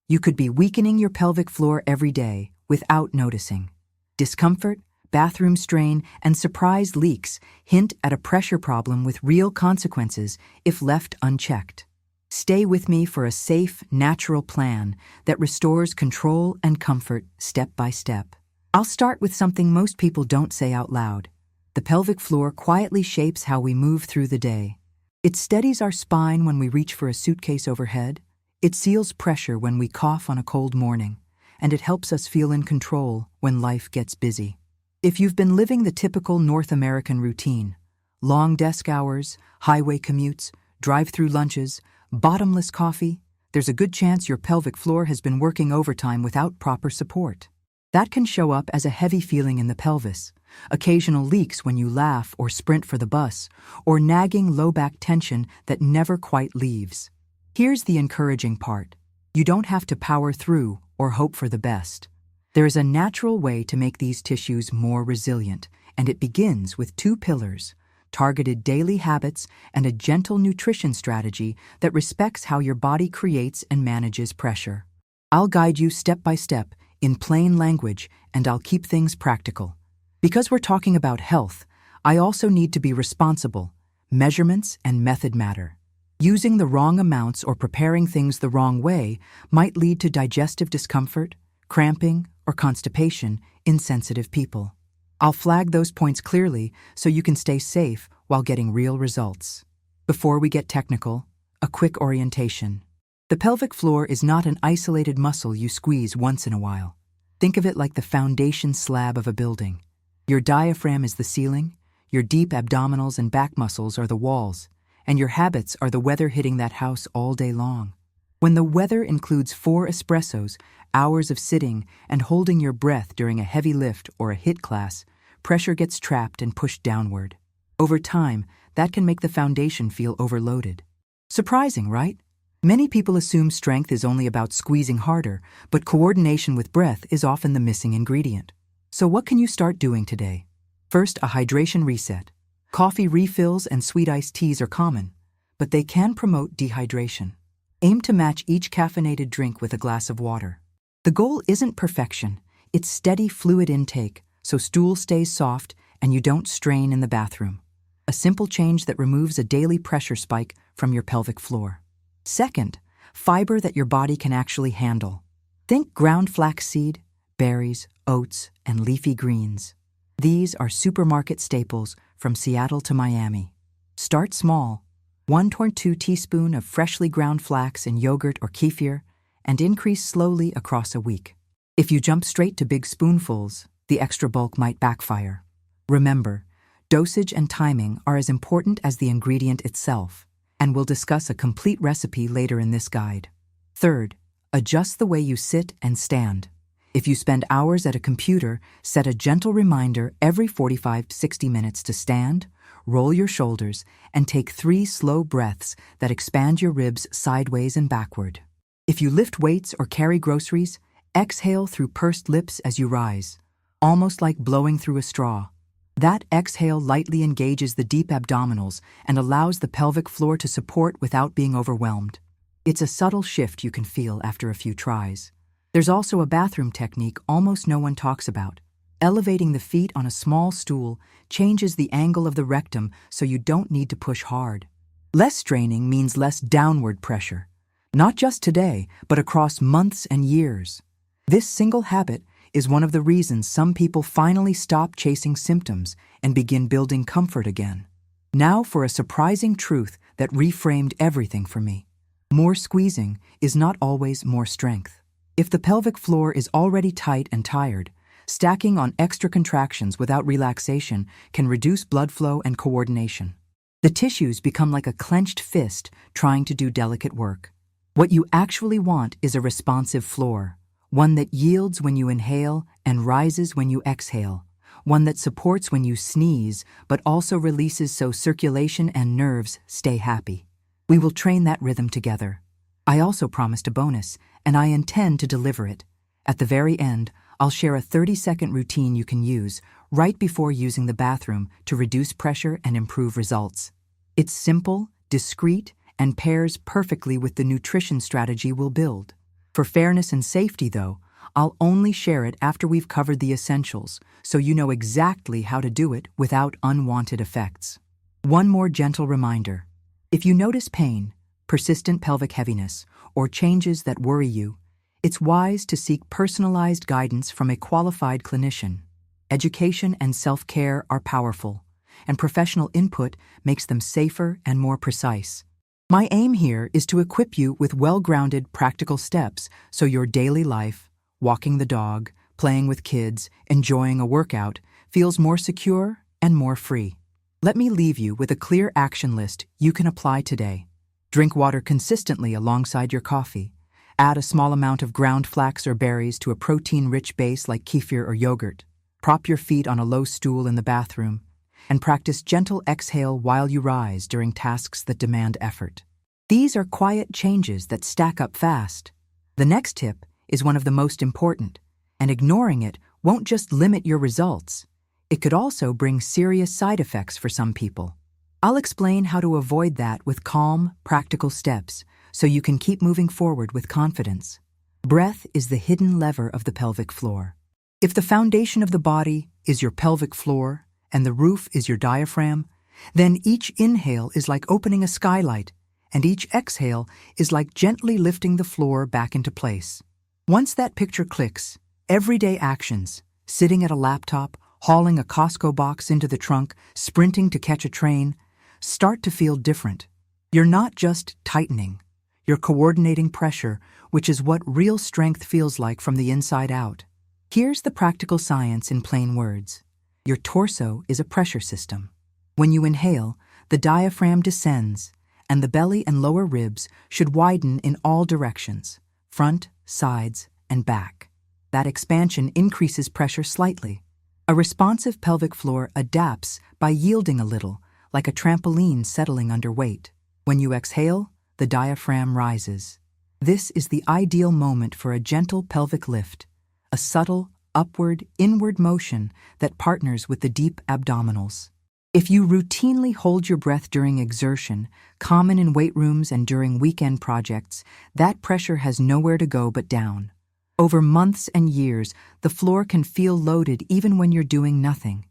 You could be weakening your pelvic floor every day without noticing. Discomfort, bathroom strain, and surprise leaks hint at a pressure problem with real consequences if left unchecked. Stay with me for a safe, natural plan that restores control and comfort step by step. I'll start with something most people don't say out loud. The pelvic floor quietly shapes how we move through the day. It steadies our spine when we reach for a suitcase overhead. It seals pressure when we cough on a cold morning, and it helps us feel in control when life gets busy. If you've been living the typical North American routine, long desk hours, highway commutes, drive-through lunches, bottomless coffee, there's a good chance your pelvic floor has been working overtime without proper support. That can show up as a heavy feeling in the pelvis, occasional leaks when you laugh or sprint for the bus, or nagging low back tension that never quite leaves. Here's the encouraging part. You don't have to power through or hope for the best. There is a natural way to make these tissues more resilient, and it begins with 2 pillars: targeted daily habits and a gentle nutrition strategy that respects how your body creates and manages pressure. I'll guide you step by step in plain language, and I'll keep things practical. Because we're talking about health, I also need to be responsible. Measurements and method matter. Using the wrong amounts or preparing things the wrong way might lead to digestive discomfort, cramping, or constipation in sensitive people. I'll flag those points clearly so you can stay safe while getting real results. Before we get technical, a quick orientation. The pelvic floor is not an isolated muscle you squeeze once in a while. Think of it like the foundation slab of a building. Your diaphragm is the ceiling, your deep abdominals and back muscles are the walls, and your habits are the weather hitting that house all day long. When the weather includes 4 espressos, hours of sitting, and holding your breath during a heavy lift or a HIIT class, pressure gets trapped and pushed downward. Over time, that can make the foundation feel overloaded. Surprising, right? Many people assume strength is only about squeezing harder, but coordination with breath is often the missing ingredient. So what can you start doing today? First, a hydration reset. Coffee refills and sweet iced teas are common, but they can promote dehydration. Aim to match each caffeinated drink with a glass of water. The goal isn't perfection, it's steady fluid intake, so stool stays soft and you don't strain in the bathroom. A simple change that removes a daily pressure spike from your pelvic floor. Second, fiber that your body can actually handle. Think ground flaxseed, berries, oats, and leafy greens. These are supermarket staples from Seattle to Miami. Start small. 1 to 2 teaspoons of freshly ground flax in yogurt or kefir, and increase slowly across a week. If you jump straight to big spoonfuls, the extra bulk might backfire. Remember, dosage and timing are as important as the ingredient itself, and we'll discuss a complete recipe later in this guide. Third, adjust the way you sit and stand. If you spend hours at a computer, set a gentle reminder every 45 to 60 minutes to stand, roll your shoulders, and take 3 slow breaths that expand your ribs sideways and backward. If you lift weights or carry groceries, exhale through pursed lips as you rise, almost like blowing through a straw. That exhale lightly engages the deep abdominals and allows the pelvic floor to support without being overwhelmed. It's a subtle shift you can feel after a few tries. There's also a bathroom technique almost no one talks about. Elevating the feet on a small stool changes the angle of the rectum so you don't need to push hard. Less straining means less downward pressure, not just today, but across months and years. This single habit is one of the reasons some people finally stop chasing symptoms and begin building comfort again. Now for a surprising truth that reframed everything for me. More squeezing is not always more strength. If the pelvic floor is already tight and tired, stacking on extra contractions without relaxation can reduce blood flow and coordination. The tissues become like a clenched fist trying to do delicate work. What you actually want is a responsive floor, one that yields when you inhale and rises when you exhale, one that supports when you sneeze but also releases so circulation and nerves stay happy. We will train that rhythm together. I also promised a bonus, and I intend to deliver it. At the very end, I'll share a 30-second routine you can use right before using the bathroom to reduce pressure and improve results. It's simple, discreet, and pairs perfectly with the nutrition strategy we'll build. For fairness and safety, though, I'll only share it after we've covered the essentials, so you know exactly how to do it without unwanted effects. One more gentle reminder. If you notice pain, persistent pelvic heaviness, or changes that worry you, it's wise to seek personalized guidance from a qualified clinician. Education and self-care are powerful, and professional input makes them safer and more precise. My aim here is to equip you with well-grounded, practical steps so your daily life, walking the dog, playing with kids, enjoying a workout, feels more secure and more free. Let me leave you with a clear action list you can apply today. Drink water consistently alongside your coffee. Add a small amount of ground flax or berries to a protein-rich base like kefir or yogurt. Prop your feet on a low stool in the bathroom, and practice gentle exhale while you rise during tasks that demand effort. These are quiet changes that stack up fast. The next tip is one of the most important, and ignoring it won't just limit your results. It could also bring serious side effects for some people. I'll explain how to avoid that with calm, practical steps so you can keep moving forward with confidence. Breath is the hidden lever of the pelvic floor. If the foundation of the body is your pelvic floor and the roof is your diaphragm, then each inhale is like opening a skylight, and each exhale is like gently lifting the floor back into place. Once that picture clicks, everyday actions, sitting at a laptop, hauling a Costco box into the trunk, sprinting to catch a train, start to feel different. You're not just tightening, you're coordinating pressure, which is what real strength feels like from the inside out. Here's the practical science in plain words. Your torso is a pressure system. When you inhale, the diaphragm descends, and the belly and lower ribs should widen in all directions, front, sides, and back. That expansion increases pressure slightly. A responsive pelvic floor adapts by yielding a little, like a trampoline settling under weight. When you exhale, the diaphragm rises. This is the ideal moment for a gentle pelvic lift, a subtle, upward, inward motion that partners with the deep abdominals. If you routinely hold your breath during exertion, common in weight rooms and during weekend projects, that pressure has nowhere to go but down. Over months and years, the floor can feel loaded even when you're doing nothing.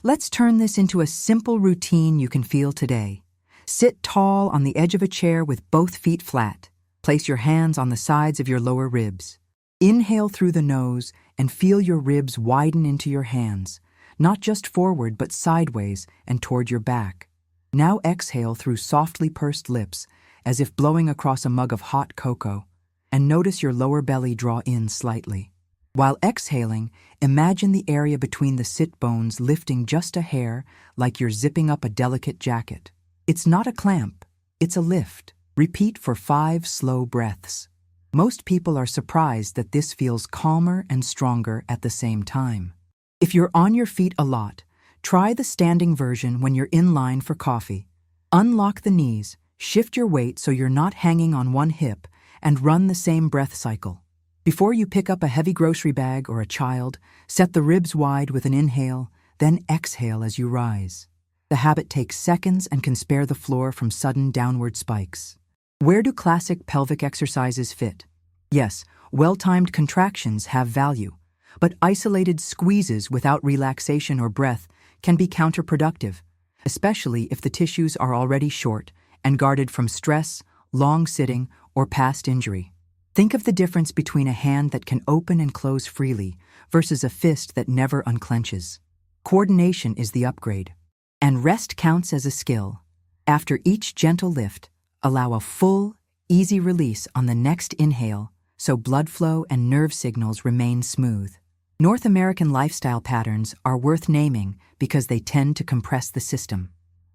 Let's turn this into a simple routine you can feel today. Sit tall on the edge of a chair with both feet flat. Place your hands on the sides of your lower ribs. Inhale through the nose and feel your ribs widen into your hands, not just forward but sideways and toward your back. Now exhale through softly pursed lips, as if blowing across a mug of hot cocoa, and notice your lower belly draw in slightly. While exhaling, imagine the area between the sit bones lifting just a hair, like you're zipping up a delicate jacket. It's not a clamp, it's a lift. Repeat for 5 slow breaths. Most people are surprised that this feels calmer and stronger at the same time. If you're on your feet a lot, try the standing version when you're in line for coffee. Unlock the knees, shift your weight so you're not hanging on one hip, and run the same breath cycle. Before you pick up a heavy grocery bag or a child, set the ribs wide with an inhale, then exhale as you rise. The habit takes seconds and can spare the floor from sudden downward spikes. Where do classic pelvic exercises fit? Yes, well-timed contractions have value, but isolated squeezes without relaxation or breath can be counterproductive, especially if the tissues are already short and guarded from stress, long sitting, or past injury. Think of the difference between a hand that can open and close freely versus a fist that never unclenches. Coordination is the upgrade, and rest counts as a skill. After each gentle lift, allow a full, easy release on the next inhale so blood flow and nerve signals remain smooth. North American lifestyle patterns are worth naming because they tend to compress the system.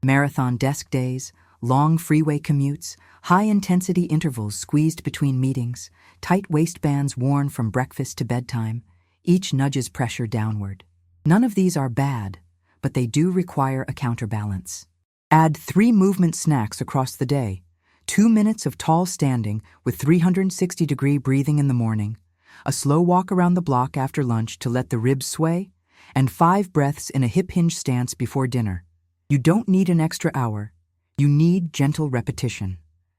Marathon desk days, long freeway commutes, high-intensity intervals squeezed between meetings, tight waistbands worn from breakfast to bedtime, each nudges pressure downward. None of these are bad, but they do require a counterbalance. Add 3 movement snacks across the day, 2 minutes of tall standing with 360-degree breathing in the morning, a slow walk around the block after lunch to let the ribs sway, and 5 breaths in a hip hinge stance before dinner. You don't need an extra hour. You need gentle repetition.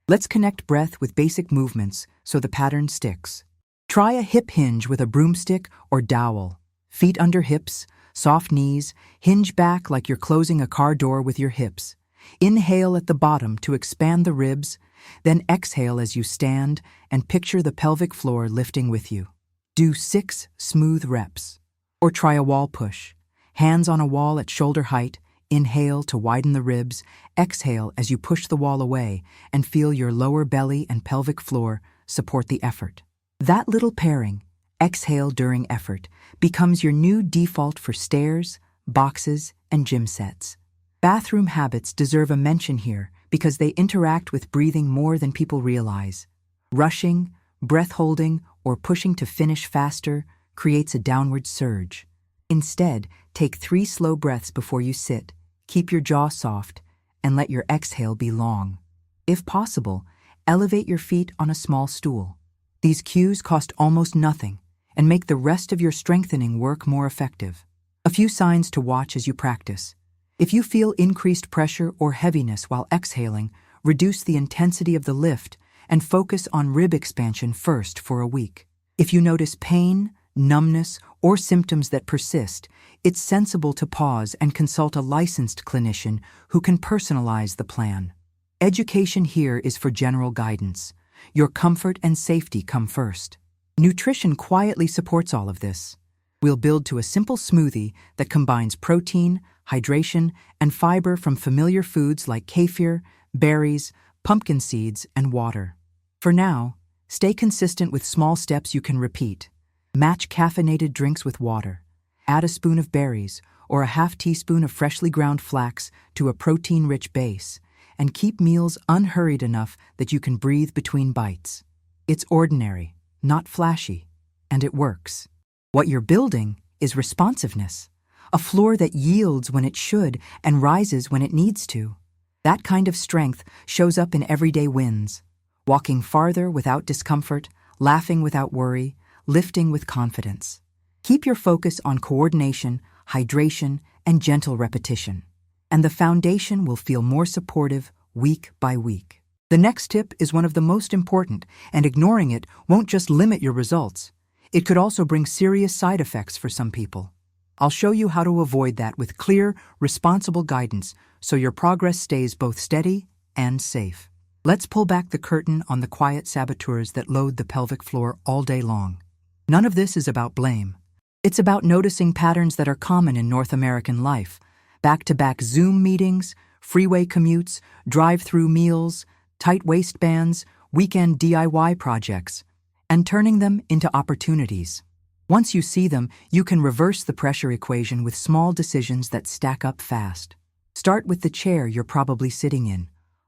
Let's connect breath with basic movements so the pattern sticks. Try a hip hinge with a broomstick or dowel. Feet under hips, soft knees, hinge back like you're closing a car door with your hips. Inhale at the bottom to expand the ribs, then exhale as you stand and picture the pelvic floor lifting with you. Do 6 smooth reps. Or try a wall push. Hands on a wall at shoulder height, inhale to widen the ribs, exhale as you push the wall away and feel your lower belly and pelvic floor support the effort. That little pairing, exhale during effort, becomes your new default for stairs, boxes, and gym sets. Bathroom habits deserve a mention here because they interact with breathing more than people realize. Rushing, breath holding, or pushing to finish faster creates a downward surge. Instead, take 3 slow breaths before you sit, keep your jaw soft, and let your exhale be long. If possible, elevate your feet on a small stool. These cues cost almost nothing and make the rest of your strengthening work more effective. A few signs to watch as you practice. If you feel increased pressure or heaviness while exhaling, reduce the intensity of the lift and focus on rib expansion first for a week. If you notice pain, numbness, or symptoms that persist, it's sensible to pause and consult a licensed clinician who can personalize the plan. Education here is for general guidance. Your comfort and safety come first. Nutrition quietly supports all of this. We'll build to a simple smoothie that combines protein, hydration, and fiber from familiar foods like kefir, berries, pumpkin seeds, and water. For now, stay consistent with small steps you can repeat. Match caffeinated drinks with water. Add a spoon of berries or a half teaspoon of freshly ground flax to a protein-rich base, and keep meals unhurried enough that you can breathe between bites. It's ordinary, not flashy, and it works. What you're building is responsiveness, a floor that yields when it should and rises when it needs to. That kind of strength shows up in everyday wins. Walking farther without discomfort, laughing without worry, lifting with confidence. Keep your focus on coordination, hydration, and gentle repetition, and the foundation will feel more supportive week by week. The next tip is one of the most important, and ignoring it won't just limit your results. It could also bring serious side effects for some people. I'll show you how to avoid that with clear, responsible guidance so your progress stays both steady and safe. Let's pull back the curtain on the quiet saboteurs that load the pelvic floor all day long. None of this is about blame. It's about noticing patterns that are common in North American life. Back-to-back Zoom meetings, freeway commutes, drive-through meals, tight waistbands, weekend DIY projects, and turning them into opportunities. Once you see them, you can reverse the pressure equation with small decisions that stack up fast. Start with the chair you're probably sitting in.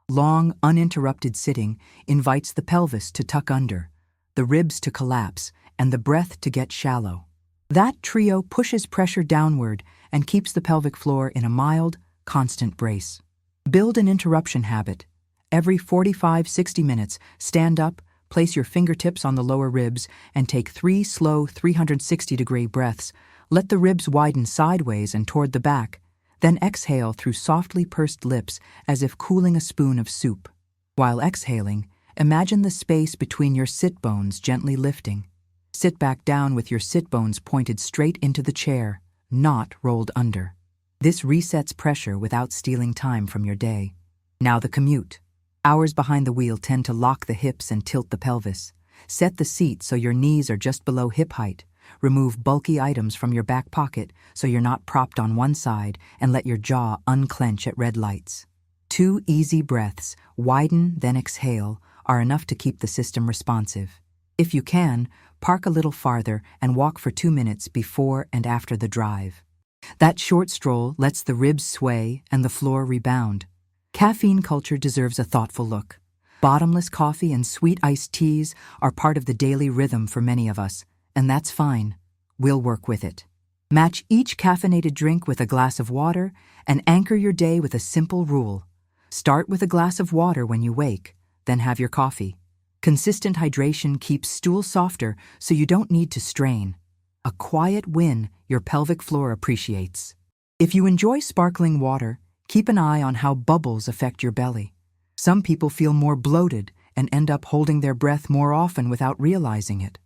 Long, uninterrupted sitting invites the pelvis to tuck under, the ribs to collapse, and the breath to get shallow. That trio pushes pressure downward and keeps the pelvic floor in a mild, constant brace. Build an interruption habit. Every 45-60 minutes, stand up, place your fingertips on the lower ribs, and take 3 slow 360-degree breaths. Let the ribs widen sideways and toward the back. Then exhale through softly pursed lips as if cooling a spoon of soup. While exhaling, imagine the space between your sit bones gently lifting. Sit back down with your sit bones pointed straight into the chair, not rolled under. This resets pressure without stealing time from your day. Now the commute. Hours behind the wheel tend to lock the hips and tilt the pelvis. Set the seat so your knees are just below hip height. Remove bulky items from your back pocket so you're not propped on one side, and let your jaw unclench at red lights. 2 easy breaths, widen then exhale, are enough to keep the system responsive. If you can, park a little farther and walk for 2 minutes before and after the drive. That short stroll lets the ribs sway and the floor rebound. Caffeine culture deserves a thoughtful look. Bottomless coffee and sweet iced teas are part of the daily rhythm for many of us, and that's fine. We'll work with it. Match each caffeinated drink with a glass of water and anchor your day with a simple rule. Start with a glass of water when you wake, then have your coffee. Consistent hydration keeps stool softer so you don't need to strain. A quiet win your pelvic floor appreciates. If you enjoy sparkling water, keep an eye on how bubbles affect your belly. Some people feel more bloated and end up holding their breath more often without realizing it.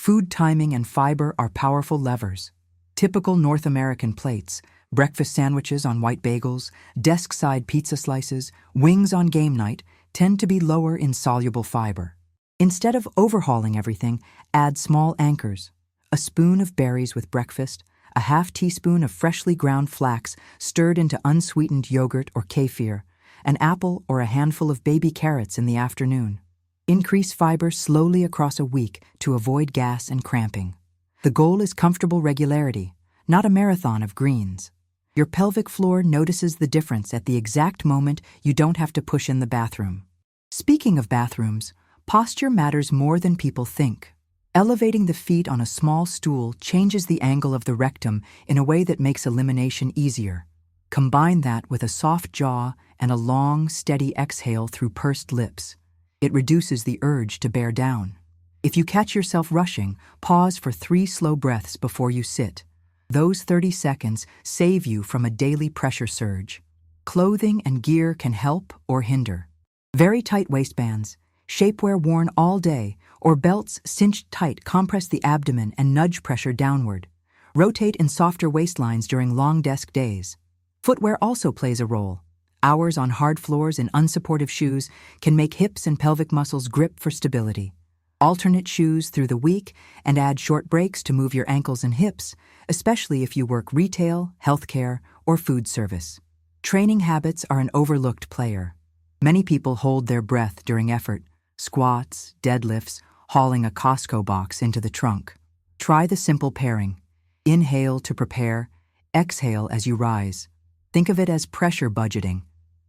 Food timing and fiber are powerful levers. Typical North American plates, breakfast sandwiches on white bagels, desk-side pizza slices, wings on game night, tend to be lower in soluble fiber. Instead of overhauling everything, add small anchors. A spoon of berries with breakfast, a half teaspoon of freshly ground flax stirred into unsweetened yogurt or kefir, an apple or a handful of baby carrots in the afternoon. Increase fiber slowly across a week to avoid gas and cramping. The goal is comfortable regularity, not a marathon of greens. Your pelvic floor notices the difference at the exact moment you don't have to push in the bathroom. Speaking of bathrooms, posture matters more than people think. Elevating the feet on a small stool changes the angle of the rectum in a way that makes elimination easier. Combine that with a soft jaw and a long, steady exhale through pursed lips. It reduces the urge to bear down. If you catch yourself rushing, pause for 3 slow breaths before you sit. Those 30 seconds save you from a daily pressure surge. Clothing and gear can help or hinder. Very tight waistbands, shapewear worn all day, or belts cinched tight compress the abdomen and nudge pressure downward. Rotate in softer waistlines during long desk days. Footwear also plays a role. Hours on hard floors in unsupportive shoes can make hips and pelvic muscles grip for stability. Alternate shoes through the week and add short breaks to move your ankles and hips, especially if you work retail, healthcare, or food service. Training habits are an overlooked player. Many people hold their breath during effort, squats, deadlifts, hauling a Costco box into the trunk. Try the simple pairing. Inhale to prepare, exhale as you rise. Think of it as pressure budgeting.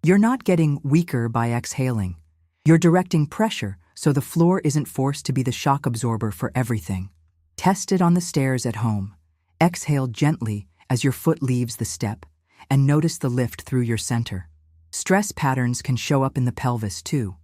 You're not getting weaker by exhaling. You're directing pressure so the floor isn't forced to be the shock absorber for everything. Test it on the stairs at home. Exhale gently as your foot leaves the step, and notice the lift through your center. Stress patterns can show up in the pelvis too.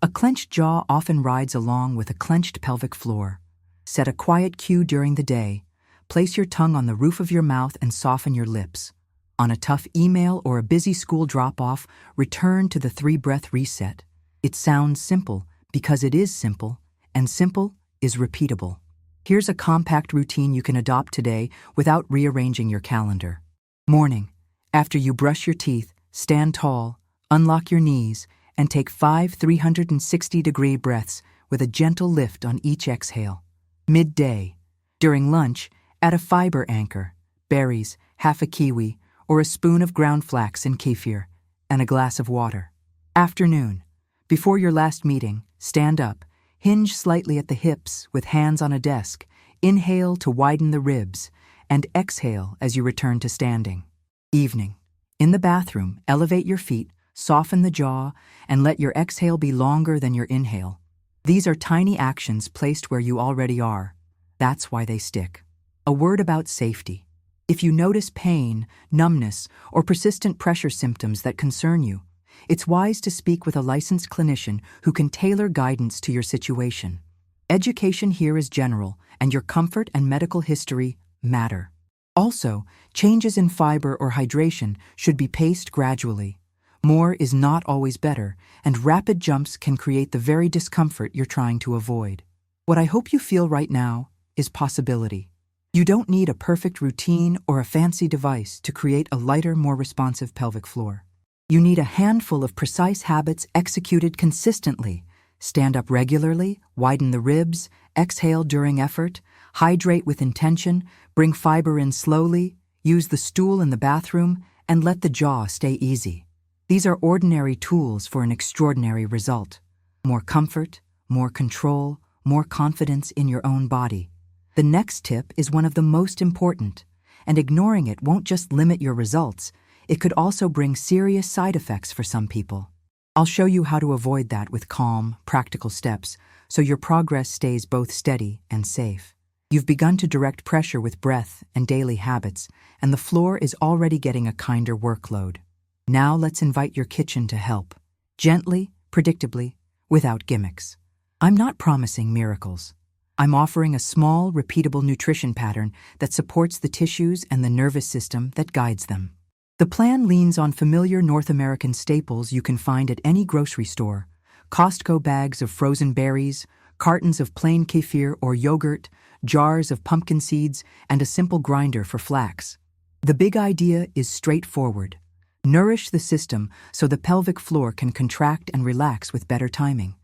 A clenched jaw often rides along with a clenched pelvic floor. Set a quiet cue during the day. Place your tongue on the roof of your mouth and soften your lips. On a tough email or a busy school drop-off, return to the 3-breath reset. It sounds simple because it is simple, and simple is repeatable. Here's a compact routine you can adopt today without rearranging your calendar. Morning. After you brush your teeth, stand tall, unlock your knees, and take 5 360-degree breaths with a gentle lift on each exhale. Midday. During lunch, add a fiber anchor, berries, half a kiwi, or a spoon of ground flax and kefir, and a glass of water. Afternoon. Before your last meeting, stand up, hinge slightly at the hips with hands on a desk, inhale to widen the ribs, and exhale as you return to standing. Evening. In the bathroom, elevate your feet, soften the jaw, and let your exhale be longer than your inhale. These are tiny actions placed where you already are. That's why they stick. A word about safety. If you notice pain, numbness, or persistent pressure symptoms that concern you, it's wise to speak with a licensed clinician who can tailor guidance to your situation. Education here is general, and your comfort and medical history matter. Also, changes in fiber or hydration should be paced gradually. More is not always better, and rapid jumps can create the very discomfort you're trying to avoid. What I hope you feel right now is possibility. You don't need a perfect routine or a fancy device to create a lighter, more responsive pelvic floor. You need a handful of precise habits executed consistently. Stand up regularly, widen the ribs, exhale during effort, hydrate with intention, bring fiber in slowly, use the stool in the bathroom, and let the jaw stay easy. These are ordinary tools for an extraordinary result. More comfort, more control, more confidence in your own body. The next tip is one of the most important, and ignoring it won't just limit your results, it could also bring serious side effects for some people. I'll show you how to avoid that with calm, practical steps, so your progress stays both steady and safe. You've begun to direct pressure with breath and daily habits, and the floor is already getting a kinder workload. Now let's invite your kitchen to help. Gently, predictably, without gimmicks. I'm not promising miracles. I'm offering a small, repeatable nutrition pattern that supports the tissues and the nervous system that guides them. The plan leans on familiar North American staples you can find at any grocery store: Costco bags of frozen berries, cartons of plain kefir or yogurt, jars of pumpkin seeds, and a simple grinder for flax. The big idea is straightforward. Nourish the system so the pelvic floor can contract and relax with better timing.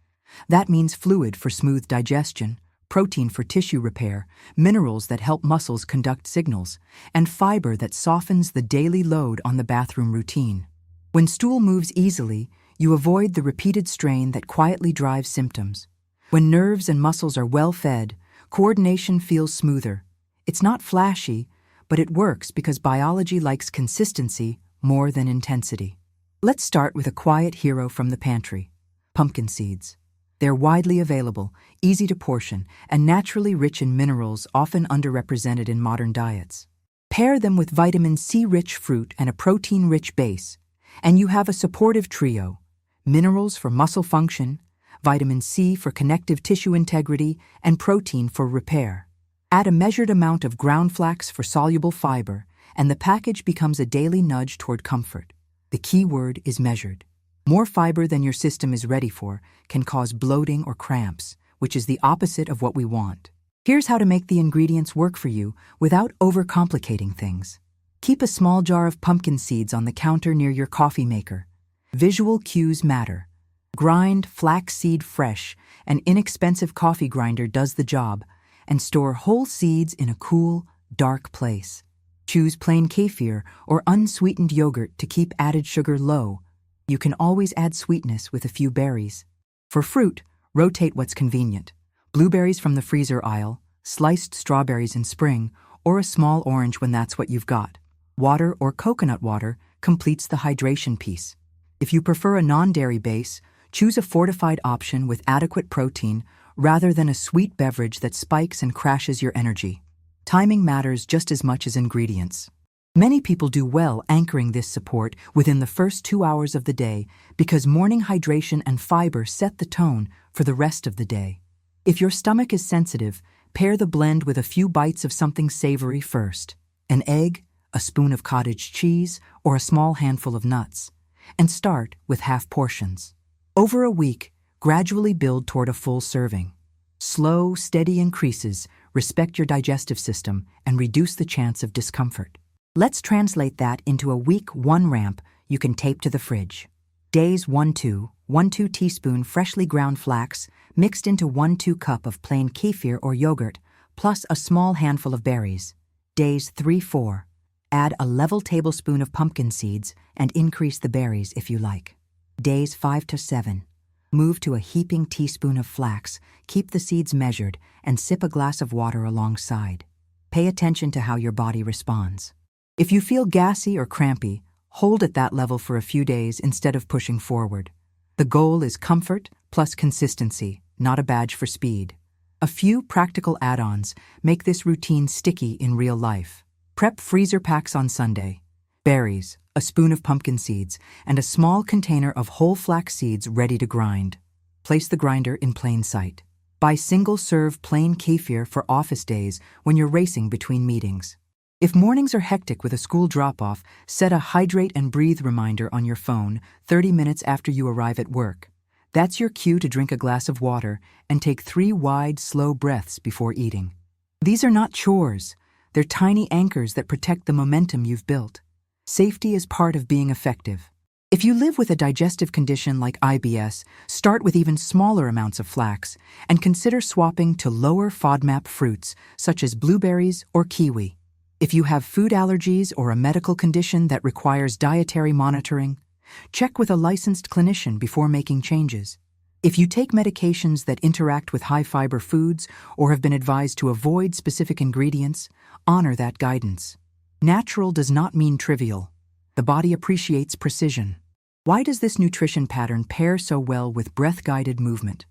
That means fluid for smooth digestion, protein for tissue repair, minerals that help muscles conduct signals, and fiber that softens the daily load on the bathroom routine. When stool moves easily, you avoid the repeated strain that quietly drives symptoms. When nerves and muscles are well fed, coordination feels smoother. It's not flashy, but it works because biology likes consistency more than intensity. Let's start with a quiet hero from the pantry: pumpkin seeds. They're widely available, easy to portion, and naturally rich in minerals often underrepresented in modern diets. Pair them with vitamin C-rich fruit and a protein-rich base, and you have a supportive trio: minerals for muscle function, vitamin C for connective tissue integrity, and protein for repair. Add a measured amount of ground flax for soluble fiber, and the package becomes a daily nudge toward comfort. The key word is measured. More fiber than your system is ready for can cause bloating or cramps, which is the opposite of what we want. Here's how to make the ingredients work for you without overcomplicating things. Keep a small jar of pumpkin seeds on the counter near your coffee maker. Visual cues matter. Grind flaxseed fresh. An inexpensive coffee grinder does the job, and store whole seeds in a cool, dark place. Choose plain kefir or unsweetened yogurt to keep added sugar low. You can always add sweetness with a few berries. For fruit, rotate what's convenient: blueberries from the freezer aisle, sliced strawberries in spring, or a small orange when that's what you've got. Water or coconut water completes the hydration piece. If you prefer a non-dairy base, choose a fortified option with adequate protein rather than a sweet beverage that spikes and crashes your energy. Timing matters just as much as ingredients. Many people do well anchoring this support within the first 2 hours of the day because morning hydration and fiber set the tone for the rest of the day. If your stomach is sensitive, pair the blend with a few bites of something savory first: an egg, a spoon of cottage cheese, or a small handful of nuts, and start with half portions. Over a week, gradually build toward a full serving. Slow, steady increases respect your digestive system and reduce the chance of discomfort. Let's translate that into a week 1 ramp you can tape to the fridge. Days 1-2, 1-2 teaspoon freshly ground flax mixed into 1-2 cup of plain kefir or yogurt, plus a small handful of berries. Days 3-4, add a level tablespoon of pumpkin seeds and increase the berries if you like. Days 5-7, move to a heaping teaspoon of flax, keep the seeds measured, and sip a glass of water alongside. Pay attention to how your body responds. If you feel gassy or crampy, hold at that level for a few days instead of pushing forward. The goal is comfort plus consistency, not a badge for speed. A few practical add-ons make this routine sticky in real life. Prep freezer packs on Sunday: berries, a spoon of pumpkin seeds, and a small container of whole flax seeds ready to grind. Place the grinder in plain sight. Buy single-serve plain kefir for office days when you're racing between meetings. If mornings are hectic with a school drop-off, set a hydrate and breathe reminder on your phone 30 minutes after you arrive at work. That's your cue to drink a glass of water and take 3 wide, slow breaths before eating. These are not chores. They're tiny anchors that protect the momentum you've built. Safety is part of being effective. If you live with a digestive condition like IBS, start with even smaller amounts of flax and consider swapping to lower FODMAP fruits such as blueberries or kiwi. If you have food allergies or a medical condition that requires dietary monitoring, check with a licensed clinician before making changes. If you take medications that interact with high-fiber foods or have been advised to avoid specific ingredients, honor that guidance. Natural does not mean trivial. The body appreciates precision. Why does this nutrition pattern pair so well with breath-guided movement?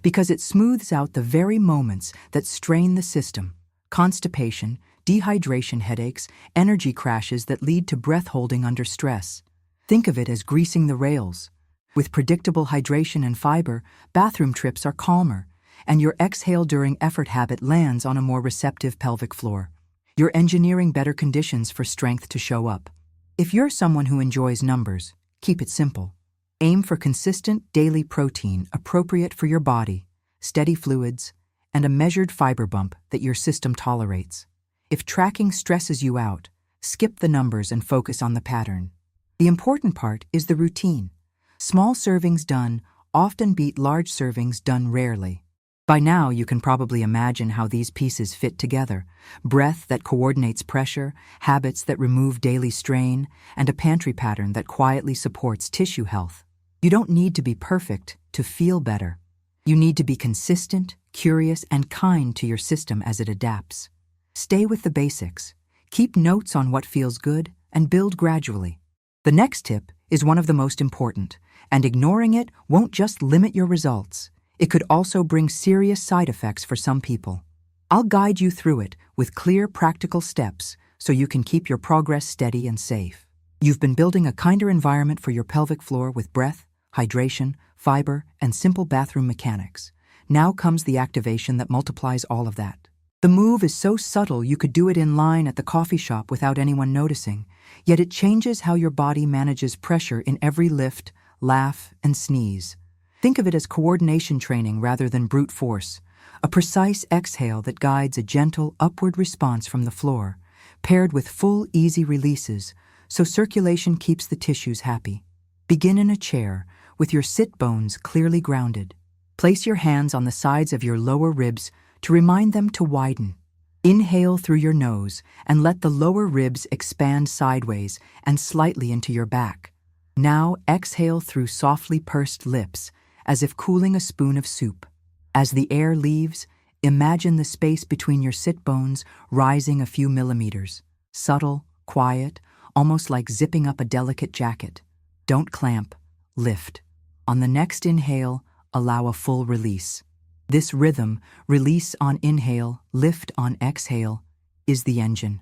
Because it smooths out the very moments that strain the system: constipation, dehydration headaches, energy crashes that lead to breath holding under stress. Think of it as greasing the rails. With predictable hydration and fiber, bathroom trips are calmer, and your exhale during effort habit lands on a more receptive pelvic floor. You're engineering better conditions for strength to show up. If you're someone who enjoys numbers, keep it simple. Aim for consistent daily protein appropriate for your body, steady fluids, and a measured fiber bump that your system tolerates. If tracking stresses you out, skip the numbers and focus on the pattern. The important part is the routine. Small servings done often beat large servings done rarely. By now, you can probably imagine how these pieces fit together: breath that coordinates pressure, habits that remove daily strain, and a pantry pattern that quietly supports tissue health. You don't need to be perfect to feel better. You need to be consistent, curious, and kind to your system as it adapts. Stay with the basics. Keep notes on what feels good and build gradually. The next tip is one of the most important, and ignoring it won't just limit your results. It could also bring serious side effects for some people. I'll guide you through it with clear, practical steps so you can keep your progress steady and safe. You've been building a kinder environment for your pelvic floor with breath, hydration, fiber, and simple bathroom mechanics. Now comes the activation that multiplies all of that. The move is so subtle you could do it in line at the coffee shop without anyone noticing, yet it changes how your body manages pressure in every lift, laugh, and sneeze. Think of it as coordination training rather than brute force, a precise exhale that guides a gentle upward response from the floor, paired with full, easy releases, so circulation keeps the tissues happy. Begin in a chair, with your sit bones clearly grounded. Place your hands on the sides of your lower ribs to remind them to widen. Inhale through your nose and let the lower ribs expand sideways and slightly into your back. Now exhale through softly pursed lips, as if cooling a spoon of soup. As the air leaves, imagine the space between your sit bones rising a few millimeters. Subtle, quiet, almost like zipping up a delicate jacket. Don't clamp, lift. On the next inhale, allow a full release. This rhythm, release on inhale, lift on exhale, is the engine.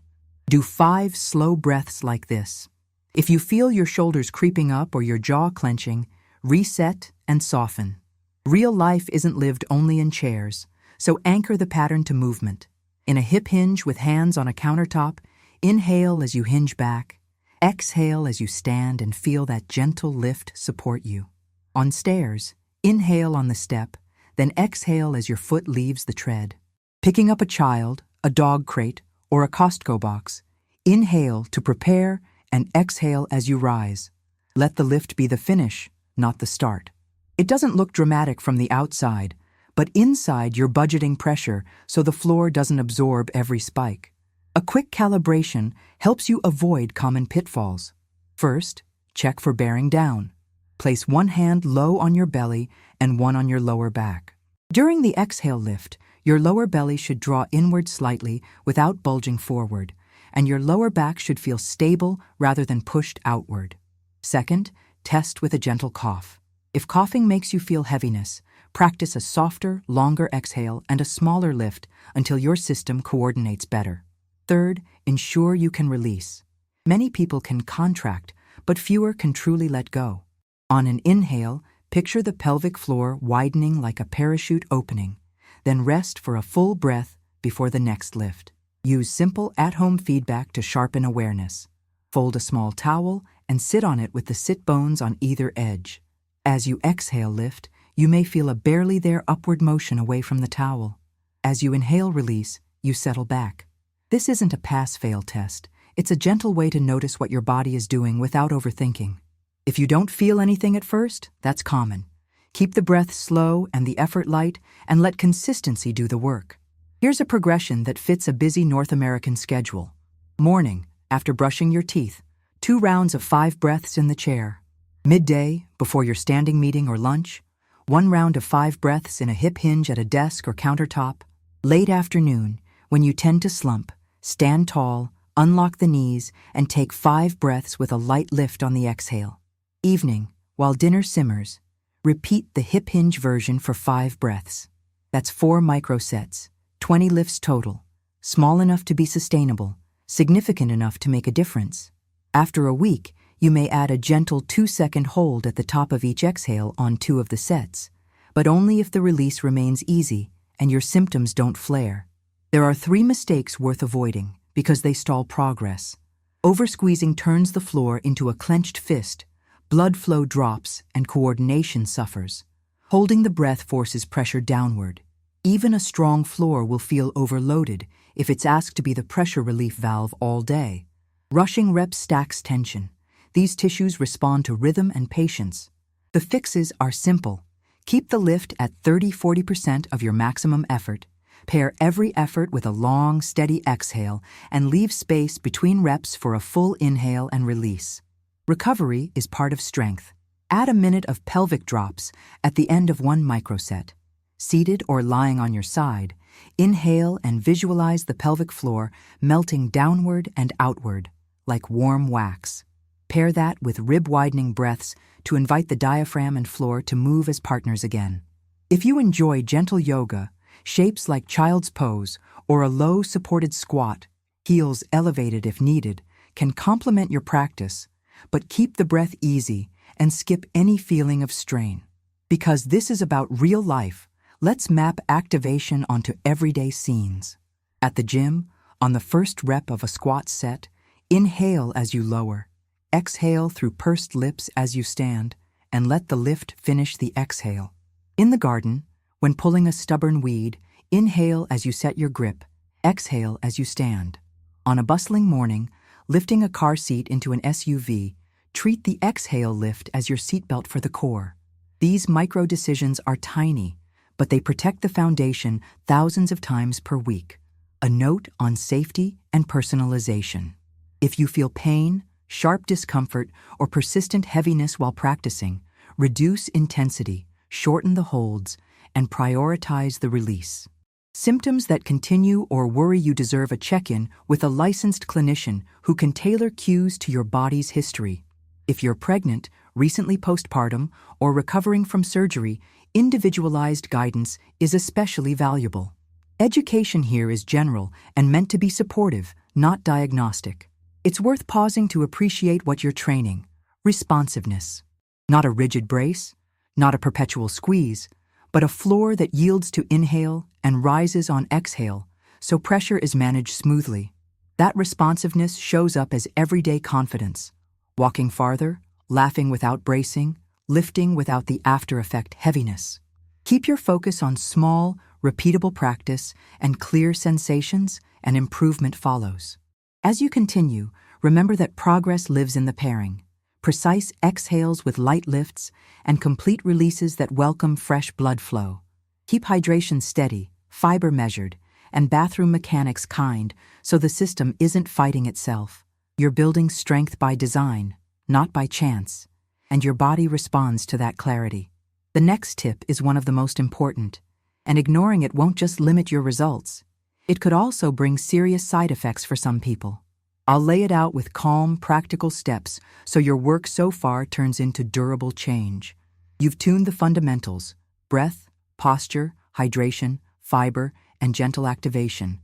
Do 5 slow breaths like this. If you feel your shoulders creeping up or your jaw clenching, reset and soften. Real life isn't lived only in chairs, so anchor the pattern to movement. In a hip hinge with hands on a countertop, inhale as you hinge back. Exhale as you stand and feel that gentle lift support you. On stairs, inhale on the step, then exhale as your foot leaves the tread. Picking up a child, a dog crate, or a Costco box, inhale to prepare and exhale as you rise. Let the lift be the finish, not the start. It doesn't look dramatic from the outside, but inside you're budgeting pressure so the floor doesn't absorb every spike. A quick calibration helps you avoid common pitfalls. First, check for bearing down. Place one hand low on your belly and one on your lower back. During the exhale lift, your lower belly should draw inward slightly without bulging forward, and your lower back should feel stable rather than pushed outward. Second, test with a gentle cough. If coughing makes you feel heaviness, practice a softer, longer exhale and a smaller lift until your system coordinates better. Third, ensure you can release. Many people can contract, but fewer can truly let go. On an inhale, picture the pelvic floor widening like a parachute opening, then rest for a full breath before the next lift. Use simple at-home feedback to sharpen awareness. Fold a small towel and sit on it with the sit bones on either edge. As you exhale lift, you may feel a barely there upward motion away from the towel. As you inhale release, you settle back. This isn't a pass-fail test. It's a gentle way to notice what your body is doing without overthinking. If you don't feel anything at first, that's common. Keep the breath slow and the effort light, and let consistency do the work. Here's a progression that fits a busy North American schedule. Morning, after brushing your teeth, 2 rounds of 5 breaths in the chair. Midday, before your standing meeting or lunch, 1 round of 5 breaths in a hip hinge at a desk or countertop. Late afternoon, when you tend to slump, stand tall, unlock the knees, and take 5 breaths with a light lift on the exhale. Evening, while dinner simmers, repeat the hip hinge version for 5 breaths. That's 4 microsets, 20 lifts total, small enough to be sustainable, significant enough to make a difference. After a week, you may add a gentle 2-second hold at the top of each exhale on 2 of the sets, but only if the release remains easy and your symptoms don't flare. There are 3 mistakes worth avoiding because they stall progress. Oversqueezing turns the floor into a clenched fist, blood flow drops, and coordination suffers. Holding the breath forces pressure downward. Even a strong floor will feel overloaded if it's asked to be the pressure relief valve all day. Rushing reps stacks tension. These tissues respond to rhythm and patience. The fixes are simple. Keep the lift at 30–40% of your maximum effort. Pair every effort with a long, steady exhale and leave space between reps for a full inhale and release. Recovery is part of strength. Add a minute of pelvic drops at the end of one microset. Seated or lying on your side, inhale and visualize the pelvic floor melting downward and outward, like warm wax. Pair that with rib-widening breaths to invite the diaphragm and floor to move as partners again. If you enjoy gentle yoga, shapes like child's pose or a low supported squat, heels elevated if needed, can complement your practice, but keep the breath easy and skip any feeling of strain. Because this is about real life, let's map activation onto everyday scenes. At the gym, on the first rep of a squat set, inhale as you lower, exhale through pursed lips as you stand, and let the lift finish the exhale. In the garden, when pulling a stubborn weed, inhale as you set your grip, exhale as you stand. On a bustling morning, lifting a car seat into an SUV, treat the exhale lift as your seatbelt for the core. These micro decisions are tiny, but they protect the foundation thousands of times per week. A note on safety and personalization. If you feel pain, sharp discomfort, or persistent heaviness while practicing, reduce intensity, shorten the holds, and prioritize the release. Symptoms that continue or worry you deserve a check-in with a licensed clinician who can tailor cues to your body's history. If you're pregnant, recently postpartum, or recovering from surgery, individualized guidance is especially valuable. Education here is general and meant to be supportive, not diagnostic. It's worth pausing to appreciate what you're training. Responsiveness. Not a rigid brace, not a perpetual squeeze, but a floor that yields to inhale and rises on exhale, so pressure is managed smoothly. That responsiveness shows up as everyday confidence. Walking farther, laughing without bracing, lifting without the after-effect heaviness. Keep your focus on small, repeatable practice and clear sensations, and improvement follows. As you continue, remember that progress lives in the pairing. Precise exhales with light lifts and complete releases that welcome fresh blood flow. Keep hydration steady, fiber measured, and bathroom mechanics kind so the system isn't fighting itself. You're building strength by design, not by chance, and your body responds to that clarity. The next tip is one of the most important, and ignoring it won't just limit your results. It could also bring serious side effects for some people. I'll lay it out with calm, practical steps so your work so far turns into durable change. You've tuned the fundamentals: breath, posture, hydration, fiber, and gentle activation.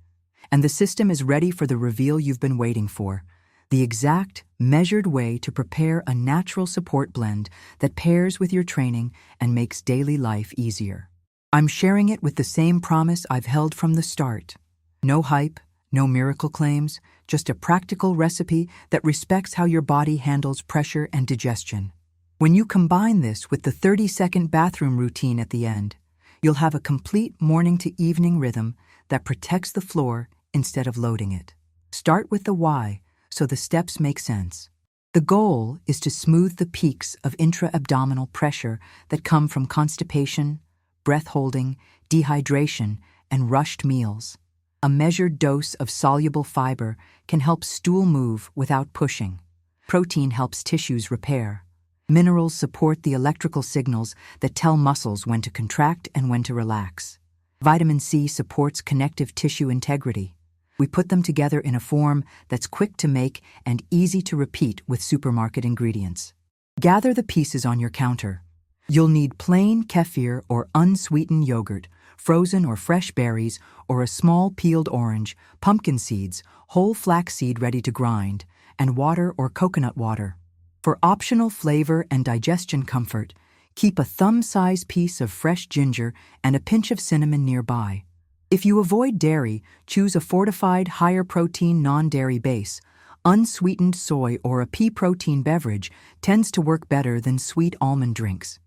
And the system is ready for the reveal you've been waiting for. The exact, measured way to prepare a natural support blend that pairs with your training and makes daily life easier. I'm sharing it with the same promise I've held from the start. No hype, no miracle claims, just a practical recipe that respects how your body handles pressure and digestion. When you combine this with the 30-second bathroom routine at the end, you'll have a complete morning to evening rhythm that protects the floor instead of loading it. Start with the why, so the steps make sense. The goal is to smooth the peaks of intra-abdominal pressure that come from constipation, breath holding, dehydration, and rushed meals. A measured dose of soluble fiber can help stool move without pushing. Protein helps tissues repair. Minerals support the electrical signals that tell muscles when to contract and when to relax. Vitamin C supports connective tissue integrity. We put them together in a form that's quick to make and easy to repeat with supermarket ingredients. Gather the pieces on your counter. You'll need plain kefir or unsweetened yogurt, frozen or fresh berries, or a small peeled orange, pumpkin seeds, whole flaxseed ready to grind, and water or coconut water. For optional flavor and digestion comfort, keep a thumb-sized piece of fresh ginger and a pinch of cinnamon nearby. If you avoid dairy, choose a fortified higher-protein non-dairy base. Unsweetened soy or a pea protein beverage tends to work better than sweet almond drinks.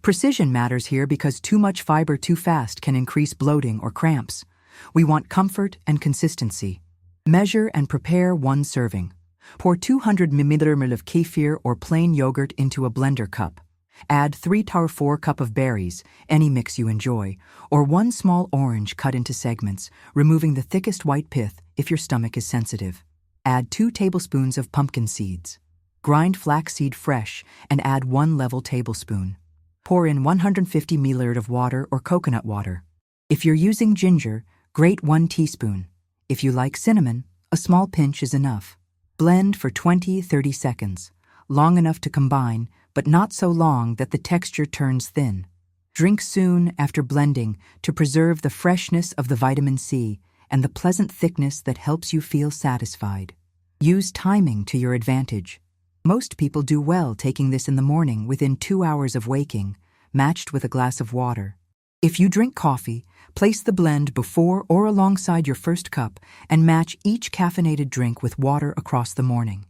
Precision matters here because too much fiber too fast can increase bloating or cramps. We want comfort and consistency. Measure and prepare 1 serving. Pour 200 ml of kefir or plain yogurt into a blender cup. Add 3 to 4 cup of berries, any mix you enjoy, or 1 small orange cut into segments, removing the thickest white pith if your stomach is sensitive. Add 2 tablespoons of pumpkin seeds. Grind flaxseed fresh and add 1 level tablespoon. Pour in 150 ml of water or coconut water. If you're using ginger, grate 1 teaspoon. If you like cinnamon, a small pinch is enough. Blend for 20-30 seconds, long enough to combine, but not so long that the texture turns thin. Drink soon after blending to preserve the freshness of the vitamin C and the pleasant thickness that helps you feel satisfied. Use timing to your advantage. Most people do well taking this in the morning within 2 hours of waking, matched with a glass of water. If you drink coffee, place the blend before or alongside your first cup and match each caffeinated drink with water across the morning.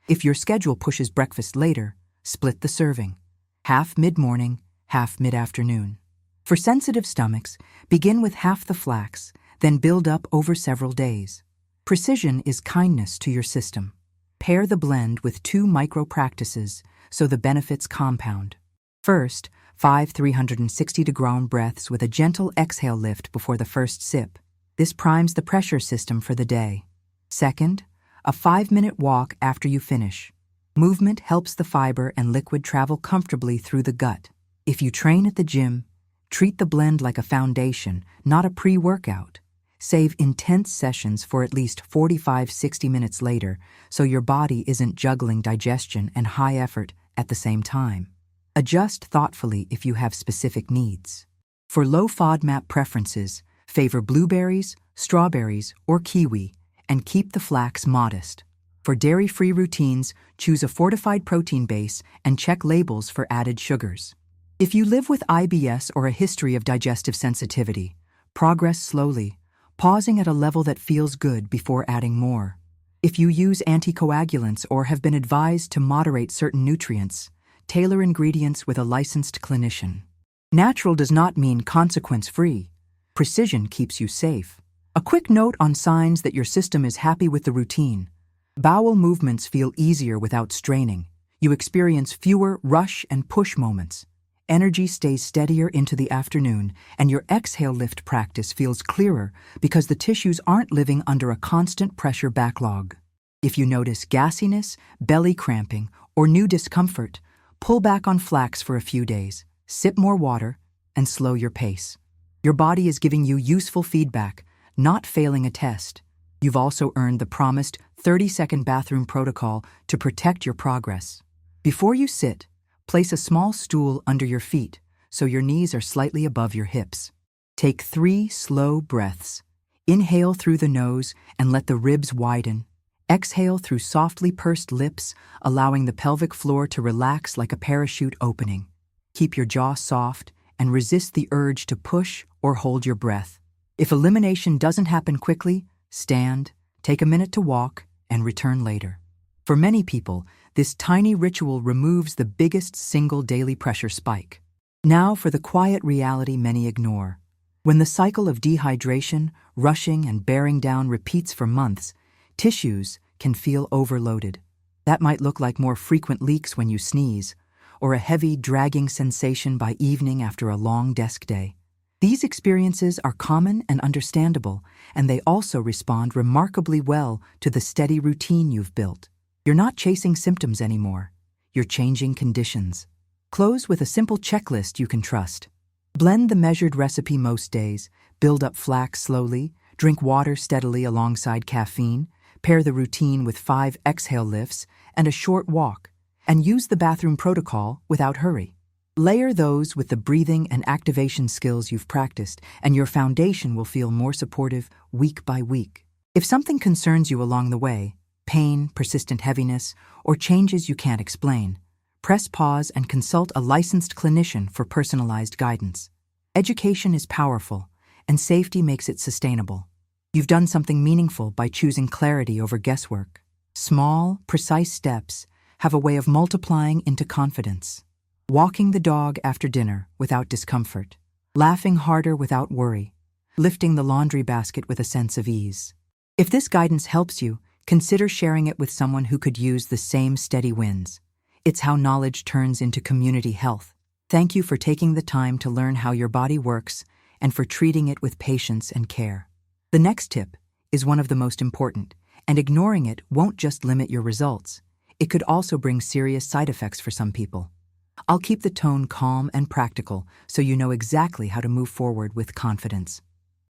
If your schedule pushes breakfast later, split the serving. Half mid-morning, half mid-afternoon. For sensitive stomachs, begin with half the flax, then build up over several days. Precision is kindness to your system. Pair the blend with 2 micro-practices so the benefits compound. First, 5 360-degree breaths with a gentle exhale lift before the first sip. This primes the pressure system for the day. Second, a 5-minute walk after you finish. Movement helps the fiber and liquid travel comfortably through the gut. If you train at the gym, treat the blend like a foundation, not a pre-workout. Save intense sessions for at least 45-60 minutes later so your body isn't juggling digestion and high effort at the same time. Adjust thoughtfully if you have specific needs. For low FODMAP preferences, favor blueberries, strawberries, or kiwi, and keep the flax modest. For dairy-free routines, choose a fortified protein base and check labels for added sugars. If you live with IBS or a history of digestive sensitivity, progress slowly, pausing at a level that feels good before adding more. If you use anticoagulants or have been advised to moderate certain nutrients, tailor ingredients with a licensed clinician. Natural does not mean consequence-free. Precision keeps you safe. A quick note on signs that your system is happy with the routine. Bowel movements feel easier without straining. You experience fewer rush and push moments. Energy stays steadier into the afternoon, and your exhale lift practice feels clearer because the tissues aren't living under a constant pressure backlog. If you notice gassiness, belly cramping, or new discomfort, pull back on flax for a few days, sip more water, and slow your pace. Your body is giving you useful feedback, not failing a test. You've also earned the promised 30-second bathroom protocol to protect your progress. Before you sit, place a small stool under your feet so your knees are slightly above your hips. Take 3 slow breaths. Inhale through the nose and let the ribs widen. Exhale through softly pursed lips, allowing the pelvic floor to relax like a parachute opening. Keep your jaw soft and resist the urge to push or hold your breath. If elimination doesn't happen quickly, stand, take a minute to walk, and return later. For many people, this tiny ritual removes the biggest single daily pressure spike. Now for the quiet reality many ignore. When the cycle of dehydration, rushing, and bearing down repeats for months, tissues can feel overloaded. That might look like more frequent leaks when you sneeze, or a heavy, dragging sensation by evening after a long desk day. These experiences are common and understandable, and they also respond remarkably well to the steady routine you've built. You're not chasing symptoms anymore. You're changing conditions. Close with a simple checklist you can trust. Blend the measured recipe most days, build up flax slowly, drink water steadily alongside caffeine, pair the routine with 5 exhale lifts and a short walk, and use the bathroom protocol without hurry. Layer those with the breathing and activation skills you've practiced, and your foundation will feel more supportive week by week. If something concerns you along the way, pain, persistent heaviness, or changes you can't explain, press pause and consult a licensed clinician for personalized guidance. Education is powerful, and safety makes it sustainable. You've done something meaningful by choosing clarity over guesswork. Small, precise steps have a way of multiplying into confidence. walking the dog after dinner without discomfort, laughing harder without worry, lifting the laundry basket with a sense of ease. If this guidance helps you, consider sharing it with someone who could use the same steady wins. It's how knowledge turns into community health. Thank you for taking the time to learn how your body works and for treating it with patience and care. The next tip is one of the most important, and ignoring it won't just limit your results. It could also bring serious side effects for some people. I'll keep the tone calm and practical so you know exactly how to move forward with confidence.